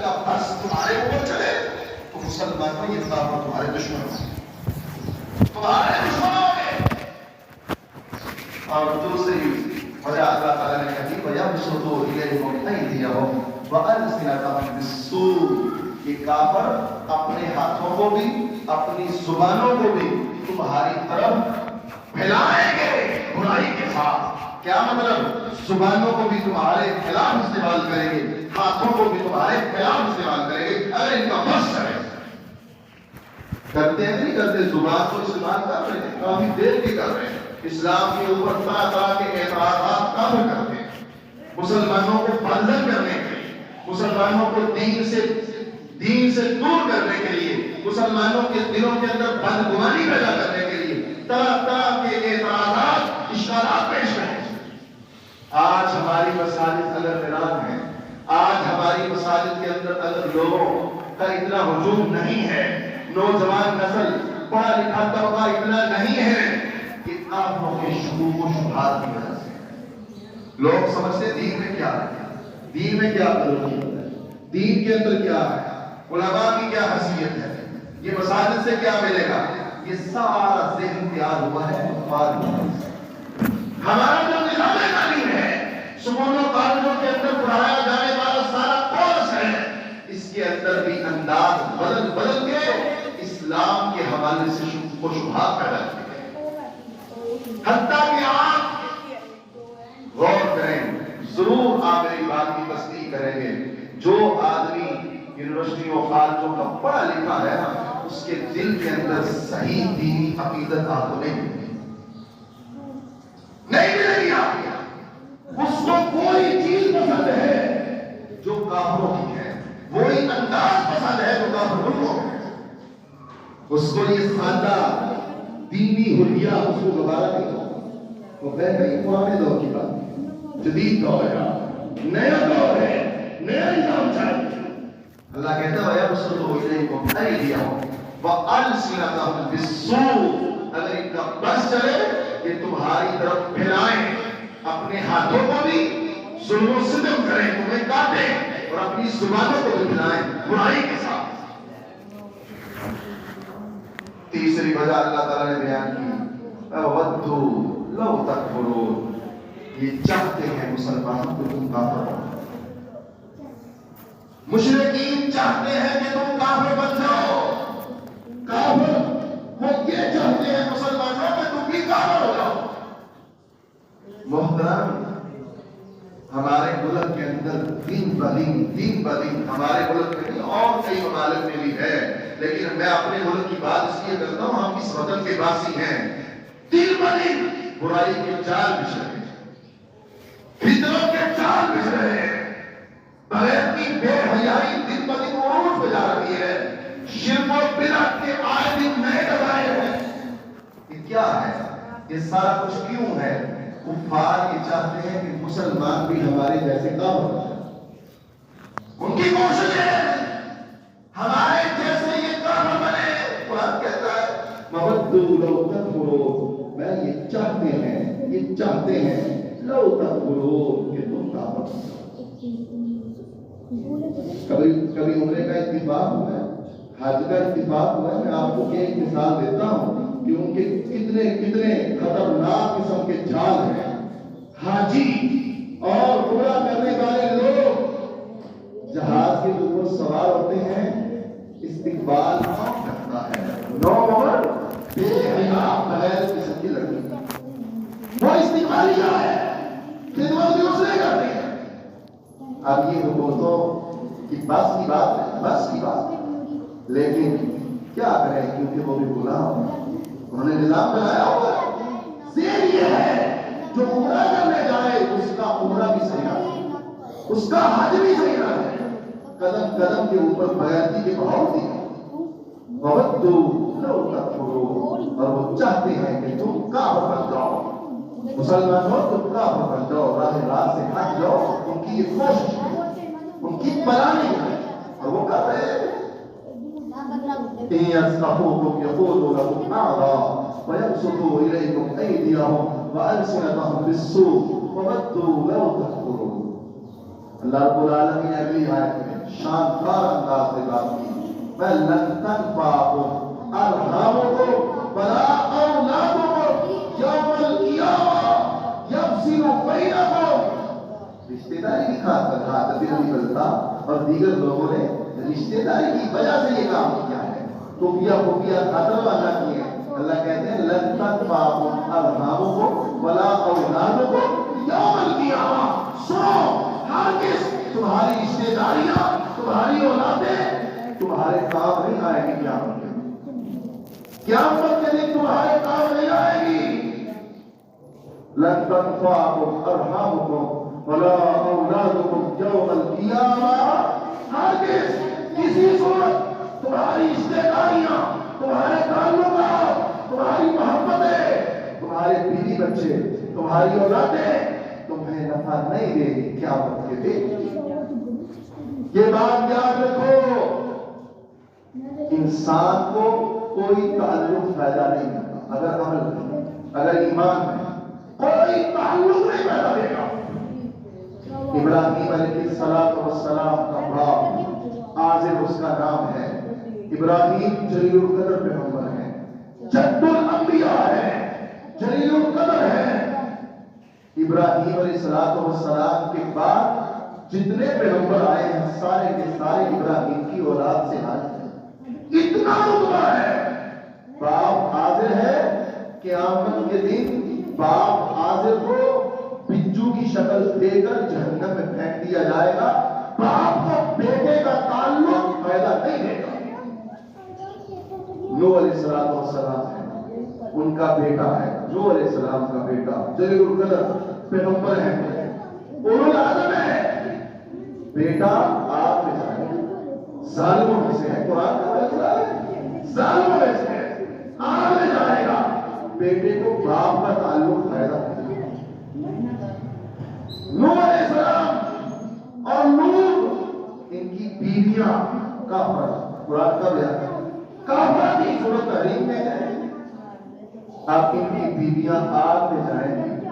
کا فرض تمہارے اوپر چلے تو مسلمانوں یہ کافر تمہارے دشمن ہیں، تمہارے دشمن ہوں گے۔ اور دوسری وجہ اللہ تعالیٰ نے کہی وَيَبْسُطُ إِلَيْكُمْ أَيْدِيَهُمْ وَأَلْسِنَتَهُم بِالسُّوءِ، یہ کافر اپنے ہاتھوں کو بھی اپنی زبانوں کو بھی تمہاری طرف پھیلائیں گے برائی کے ساتھ۔ کیا مطلب؟ زبانوں کو بھی تمہارے خلاف استعمال کریں گے، ہاتھوں کو بھی تمہارے خلاف استعمال کریں گے اگر ان کا بس چلے۔ کرتے ہیں نہیں کرتے؟ زبان کو استعمال کر رہے ہیں، کافی دیر کی کر رہے ہیں، اسلام کے اوپر طرح طرح کے اعتراضات کافر کرتے ہیں، مسلمانوں کو پالن کرنے کے لیے، مسلمانوں کو دین سے دور کرنے کے لیے، مسلمانوں کے دلوں کے اندر بدگمانی پیدا کرنے کے لیے طرح طرح کے اعتراضات، اشکالات پیش کریں۔ آج ہماری مساجد اگر ویران ہیں، آج ہماری مساجد کے اندر اگر لوگوں کا اتنا ہجوم نہیں ہے، نوجوان نسل پڑھا لکھا طبقہ اتنا نہیں ہے کہ کافروں کے شکوک و شبہات کی وجہ سے لوگ سمجھتے دین میں کیا ہے، دین میں کیا ضروری ہے، دین کے اندر کیا ہے، علماء کی کیا حیثیت ہے، یہ مساجد سے کیا ملے گا۔ یہ سارا ذہن تیار ہوا ہے ہمارا جو نظام تعلیم ہے، سکولوں کالجوں کے اندر پڑھایا جانے والا سارا کورس ہے، اس کے اندر بھی انداز بدل بدل کے اسلام کے حوالے سے شکوک و شبہات پیدا کیے گئے۔ حتیٰ کہ آپ غور کریں، ضرور آپ میری بات کی تصدیق کریں گے، جو آدمی یونیورسٹیوں کالجوں کا پڑھا لکھا ہے نا، اس کے دل کے اندر صحیح دینی عقیدت آپ کو نہیں ملے گی۔ آپ اس کو کوئی چیز پسند ہے جو کافروں کی ہے، وہی انداز پسند ہے جو کافروں کو ہے، اس کو یہ سادہ دینی حلیہ اس کو گوارا نہیں ہوگا۔ وہ کہیں پرانے دور کی بات، جدید دور ہے، نیا دور ہے، نیا نظام چاہیے۔ اللہ کہتا ہے وَيَبْسُطُ إِلَيْكُمْ أَيْدِيَهُمْ وَأَلْسِنَتَهُم بِالسُّوءِ، اگر ان کا بس چلے کہ تمہاری طرف پھیلائیں، اپنے ہاتھوں کو بھی ظلم و ستم کریں، تمہیں کاٹیں، اور اپنی زبانوں کو بھی پھیلائیں برائی کے ساتھ۔ تیسری وجہ اللہ تعالیٰ نے بیان کی وَوَدُّوا لَوْ تَكْفُرُونَ، یہ چاہتے ہیں مسلمانوں کو تم کافر ہو، مشرکین چاہتے ہیں کہ تم کافر بن جاؤ، کافر وہ یہ چاہتے ہیں مسلمانوں کہ تم بھی کافر ہو جاؤ۔ محترم، ہمارے ملک کے اندر دین بدین ہمارے ملک میں نہیں اور کئی ممالک میں بھی ہے، لیکن میں اپنے ملک کی بات اس لیے کرتا ہوں، ہم اس وطن کے باسی ہیں، دین بدین برائی کے جال بچھ رہے ہیں، فتنوں کے جال بچھ رہے ہیں، بغیر کی بے حیائی دن بدن عروج پہ جا رہی ہے، شرک و بدعت کے آئے دن نئے دبائے ہیں۔ یہ کیا ہے؟ یہ سارا کچھ کیوں ہے؟ کفار یہ چاہتے ہیں کہ مسلمان بھی ہمارے جیسے کافر ہو جائیں، ان کی کوشش ہے ہمارے جیسے یہ کافر بنے۔ قرآن کہتا ہے وَوَدُّوا لَوْ تَكْفُرُونَ، میں یہ چاہتے ہیں لو تکفرون کہ تم کافر ہو۔ کبھی عمرے کا اتفاق ہوا ہے، حج کا اتفاق ہوا ہے، میں آپ کو ایک مثال دیتا ہوں کہ ان کے کتنے خطرناک قسم کے جال ہیں۔ حاجی اور عمرہ کرنے والے لوگ جہاز کے اوپر سوار ہوتے ہیں، استقبال کرتا ہے 9 نمبر بے حیا بغیر قسم کی لڑکی، وہ استقبالیہ ہے، خدمت بھی اس نے کرتے ہیں۔ اب یہ حکومتوں کی بس کی بات ہے، لیکن کیا کریں کیونکہ وہ بھی غلام ہیں، انہوں نے نظام بنایا ہوا ہے۔ زیر یہ ہے جو عمرہ کرنے جائے اس کا عمرہ بھی صحیح نہ ہے، اس کا حج بھی صحیح نہ ہے، قدم قدم کے اوپر بیعتی کے بہاؤ دی ہے۔ وَوَدُّوا لَوْ تَكْفُرُونَ، اور وہ چاہتے ہیں کہ تم کافر بن جاؤ، مسلمان ہو تم کافر بن جاؤ، راہ راست سے ہٹ جاؤ۔ ان کی یہ کوشش ہے، ان کی پلاننگ ہے، اور وہ کر رہے ہیں۔ إِن يَسْتَطِيعُوا يَقُولُوا لَكُمْ أَعْضَاءَ وَيَبْسُطُوا إِلَيْكُمْ أَيْدِيَهُمْ وَأَلْسِنَتَهُم بِالسُّوءِ وَوَدُّوا لَوْ تَكْفُرُونَ۔ اللہ رب العالمین اگلی آیت میں شاندار انداز سے بات کی. میں لن تنفعکم ارحامکم ولا اولادکم یوم القیامہ یفصل بینکم. رشتہ داری کی خاص کر حضرت علی بلتا اور دیگر لوگوں نے رشتہ داری کی وجہ سے یہ کام کیا ہے. خفیہ خاطر والا کیے ہیں. اللہ کہتے ہیں لن تنفعکم ارحامکم ولا اولادکم یوم القیامہ. سو ہرگز تمہاری رشتہ داریاں تمہاری اولادیں تمہارے کام نہیں آئے گی. قیامت کے دن تمہارے کام نہیں آئے گی. لن تنفعکم ارحامکم ولا اولادکم یوم القیامہ. ہرگز کسی صورت تمہاری رشتہ داریاں تمہارے تعلقات تمہاری محبتیں تمہارے بیوی بچے تمہاری اولادیں تمہیں نفع نہیں دے گی قیامت کے دن. یہ بات یاد رکھو. انسان کو کوئی تعلق پیدا نہیں ہوتا اگر عمل نہیں, اگر ایمان ہے کوئی تعلق نہیں پیدا دے گا. ابراہیم علیہ السلام کا باپ آزر اس کا نام ہے. ابراہیم جلیل القدر پیغمبر ہے, جد الانبیاء ہے, جلیل القدر ہے. ابراہیم علیہ السلام کے بعد جتنے پیغمبر آئے ہیں سارے کے سارے ابراہیم کی اولاد سے آئے ہیں. اتنا رتبہ ہے. باپ آزر ہے. قیامت کے دن باپ آزر کو بچو کی شکل دے کر جہنم میں پھینک دیا جائے گا. باپ کو بیٹے کا تعلق پیدا نہیں دے گا. نوح علیہ السلام ہے, ان کا بیٹا ہے. نوح علیہ السلام کا بیٹا جلیل القدر پیغمبر ہے, اولو العزم ہے. بیٹا آگ میں جائے گا. ظالموں میں سے ہے, قرآن کا فیصلہ ہے, ظالموں میں سے ہے, آگ میں جائے گا. بیٹے کو باپ کا تعلق پیدا نہیں. نوح علیہ السلام اور لوط ان کی بیویاں کافر, قرآن کا بیان ہے, کافر کی صورت تحریم میں ہے. اب ان کی بیویاں آگ میں جائیں گی,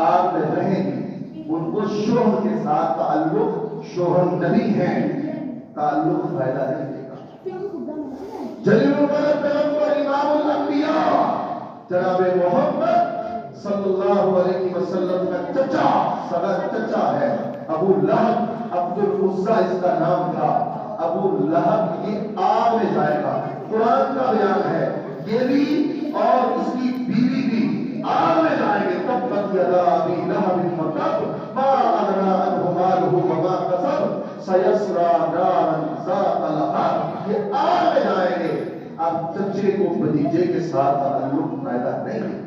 آگ میں رہیں گی. ان کو شوہر کے ساتھ تعلق, شوہر نبی ہیں, تعلق فائدہ نہیں دے گا. جلیل القدر پیغمبر امام الانبیاء جناب محمد صلی اللہ علیہ وسلم کا چچا, سگا چچا ہے ابو لہب. عبد العزیٰ اس کا نام تھا. ابو لہب یہ آگ میں جائے گا. قرآن کا بیان ہے یہ بھی اور اس کی بیوی بھی آگ میں جائیں گے. تبت یدا ابی لہب وتب ما اغنی عنہ مالہ وما کسب سیصلی نارا ذات لہب. یہ آگ میں جائیں گے. اب چچے کو بھتیجے کے ساتھ تعلق پیدا نہیں.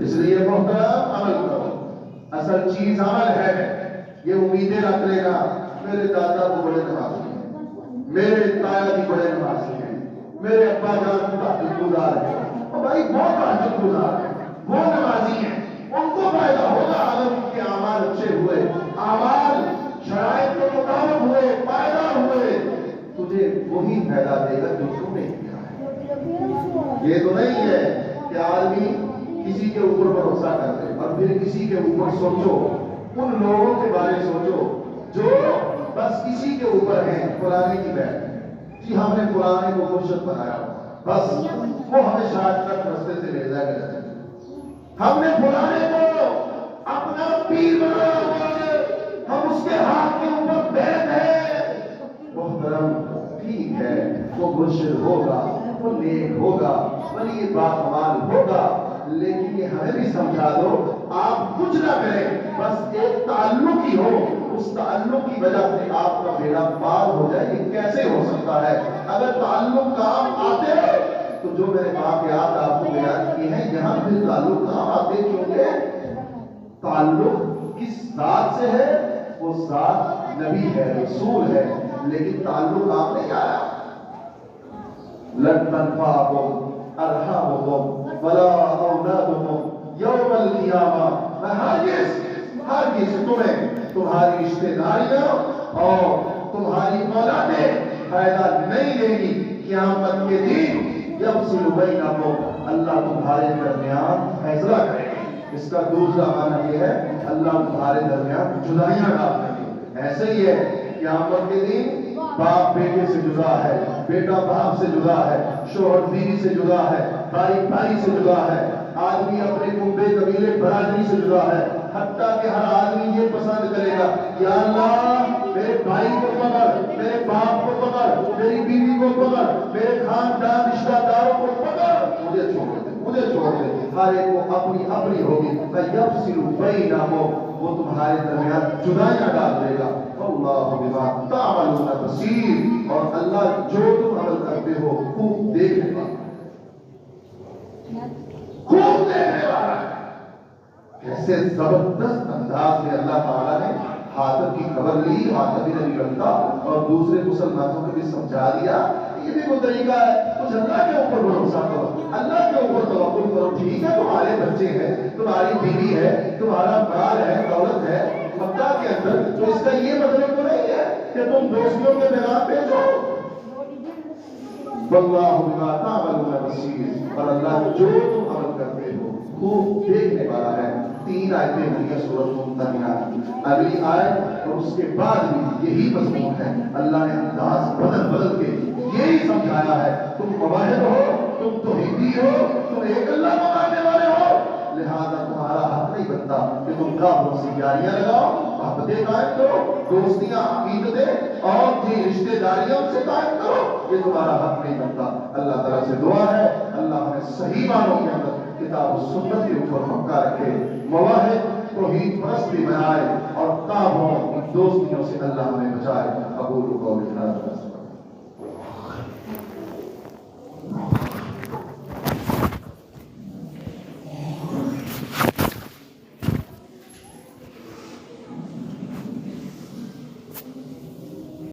اس لیے محترم عمل کرو. اصل چیز عمل ہے. یہ امیدیں رکھ لینا میرے دادا کو بڑے نمازی ہیں, میرے تایا جی بڑے نمازی ہیں, میرے ابا جان تہجد گزار ہیں. اور بھائی بہت تہجد گزار ہیں, وہ نمازی ہیں, ان کو فائدہ ہوگا اگر ان کے اعمال اچھے ہوئے, اعمال شرائط کے مطابق ہوئے, پائیدار ہوئے, تجھے وہی فائدہ دے گا جو تم نے کیا ہے. یہ تو نہیں ہے کہ آدمی کسی کے اوپر بھروسہ کر دے اور پھر کسی کے اوپر سوچو. ان لوگوں کے بارے سوچو جو بس کسی کے اوپر ہیں, فلانے کی بیٹھ جی ہم نے فلانے کو مرشد بنایا, بس وہ ہمیں شاید تک رستے سے لے جائے گا. ہم نے فلانے کو اپنا پیر بنایا ہوا ہے, ہم اس کے ہاتھ کے اوپر بیٹھ ہیں. محترم ٹھیک ہے وہ مرشد ہوگا, وہ نیک ہوگا, ولی باکمال ہوگا, لیکن یہ ہمیں بھی سمجھا دو آپ کچھ نہ کریں, بس ایک تعلق ہی ہو. اس تعلق کی وجہ سے آپ کا بیڑا پار ہو جائے. یہ کیسے ہو سکتا ہے؟ اگر تعلق کام آتے تو جو میں نے واقعات آپ کو بیان کیے ہیں یہاں پھر تعلق کام آتے کیونکہ تعلق کس ذات سے ہے؟ وہ ذات نبی ہے, رسول ہے, لیکن تعلق آپ نہیں آیا. لن تنفعکم ارحامکم ولا اولادکم یوم القیامہ. میں ہرگز تمہیں تمہاری رشتہ داریاں اور تمہاری اولادیں فائدہ نہیں دے گی. قیامت کے دن یفصل بینکم, اللہ تمہارے درمیان فیصلہ کرے گا. اس کا دوسرا معنی یہ ہے اللہ تمہارے درمیان جدائیاں ڈال دے گی. ایسے ہی ہے قیامت کے دن باپ بیٹے سے جدا ہے، بیٹا باپ سے جدا ہے، شوہر بیوی سے جدا ہے، بھائی بھائی سے جدا ہے، آدمی اپنے کنبے قبیلے برادری سے جدا ہے، حتیٰ کہ ہر آدمی یہ پسند کرے گا یا اللہ میرے بھائی کو پکڑ، میرے باپ کو پکڑ، میری بیوی کو پکڑ، میرے خاندان رشتہ داروں کو پکڑ، مجھے چھوڑ دے، مجھے چھوڑ دے۔ ہر ایک کو اپنی اپنی ہوگی، فَيَفْصِلُ بَيْنَهُمْ، وہ تمہارے درمیان جدائیاں ڈال دے گا۔ وَاللَّهُ بِمَا تَعْمَلُونَ بَصِيرٌ، اور اللہ جو تم عمل کرتے ہو خوب دیکھنے والا، خوب دیکھنے والا ہے۔ کیسے زبردست انداز میں اللہ تعالیٰ نے حاتم کی خبر لی، حاتم نے بھی رکھا اور دوسرے مسلمانوں کو بھی سمجھا دیا یہ بھی کوئی طریقہ ہے، کچھ اللہ کے اوپر بھروسہ کرو، اللہ کے اوپر توکل کرو، ٹھیک ہے تمہارے بچے ہیں، تمہاری بیوی ہے، تمہارا مال ہے، دولت ہے مکہ کے اندر، تو اس کا یہ مطلب تو نہیں ہے کہ تم دوستیوں کے پیغام بھیجو۔ واللہ بما تعملون بصیر، اور اللہ جو تم عمل کرتے ہو خوب دیکھنے والا ہے۔ 3 آیتیں ہوئی سورۃ ممتحنہ، اگلی آیت اور اس کے بعد بھی یہی مضمون ہے۔ اللہ نے انداز بدل بدل کے یہی سمجھایا ہے، تم موحد ہو، تم توحیدی ہو، تم ایک اللہ کو ماننے والے ہو، لہذا تمہارا حق نہیں بنتا کہ تم کافروں سے یاریاں لگاؤ، محبتیں قائم کرو، دوستیاں عقیدتیں اور جی رشتے داریاں سے قائم کرو، یہ تمہارا حق نہیں بنتا۔ اللہ تعالیٰ سے دعا ہے اللہ ہمیں صحیح معنوں کے اندر کتاب و سنت کے اوپر پکا رکھے، موحد توحید پرستی بنائے اور کافروں کی دوستیوں سے اللہ ہمیں بچائے۔ اقول قولی ھذا